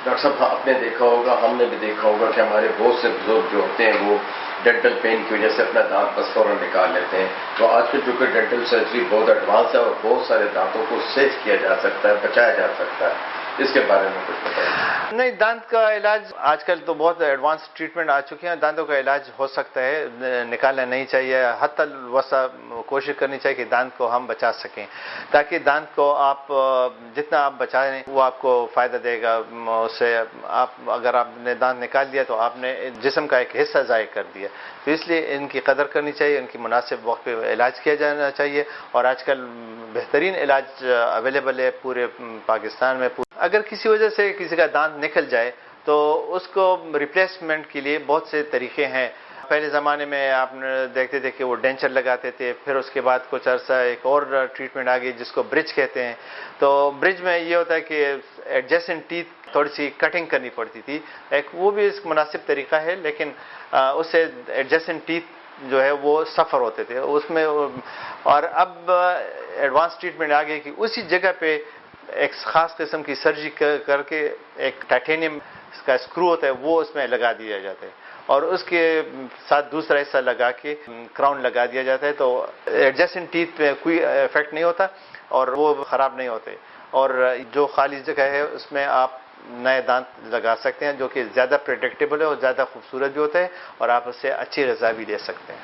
Doctor صاحب آپ نے دیکھا ہوگا، ہم نے بھی دیکھا ہوگا کہ ہمارے بہت سے بزرگ جو ہوتے ہیں وہ ڈینٹل پین کی وجہ سے اپنا دانت بس فوراً نکال لیتے ہیں. تو آج کل چونکہ ڈینٹل سرجری بہت ایڈوانس ہے اور بہت سارے دانتوں کو سیو کیا جا سکتا ہے، بچایا جا سکتا ہے، اس کے بارے میں کچھ بتائیے. نہیں، دانت کا علاج آج کل تو بہت ایڈوانس ٹریٹمنٹ آ چکی ہیں. دانتوں کا علاج ہو سکتا ہے، نکالنا نہیں چاہیے. حتی الوسع کوشش کرنی چاہیے کہ دانت کو ہم بچا سکیں، تاکہ دانت کو آپ جتنا آپ بچائیں وہ آپ کو فائدہ دے گا. اس سے اگر آپ نے دانت نکال دیا تو آپ نے جسم کا ایک حصہ ضائع کر دیا. تو اس لیے ان کی قدر کرنی چاہیے، ان کی مناسب وقت پہ علاج کیا جانا چاہیے. اور آج کل بہترین علاج اویلیبل ہے پورے پاکستان میں. اگر کسی وجہ سے کسی کا دانت نکل جائے تو اس کو ریپلیسمنٹ کے لیے بہت سے طریقے ہیں. پہلے زمانے میں آپ دیکھتے تھے کہ وہ ڈینچر لگاتے تھے، پھر اس کے بعد کچھ عرصہ ایک اور ٹریٹمنٹ آ گئی جس کو برج کہتے ہیں. تو برج میں یہ ہوتا ہے کہ ایڈجسٹنٹ ٹیتھ تھوڑی سی کٹنگ کرنی پڑتی تھی. وہ بھی اس مناسب طریقہ ہے، لیکن اس سے ایڈجسٹنٹ ٹیتھ جو ہے وہ سفر ہوتے تھے اس میں. اور اب ایڈوانس ٹریٹمنٹ آ گئی کہ اسی جگہ پہ ایک خاص قسم کی سرجری کر کے ایک ٹائٹینیم کا اسکرو ہوتا ہے وہ اس میں لگا دیا جاتا ہے، اور اس کے ساتھ دوسرا حصہ لگا کے کراؤن لگا دیا جاتا ہے. تو ایڈجسٹنٹ ٹیتھ پہ کوئی افیکٹ نہیں ہوتا اور وہ خراب نہیں ہوتے. اور جو خالی جگہ ہے اس میں آپ نئے دانت لگا سکتے ہیں جو کہ زیادہ پریڈکٹیبل ہے اور زیادہ خوبصورت بھی ہوتا ہے، اور آپ اس سے اچھی غذا بھی لے سکتے ہیں.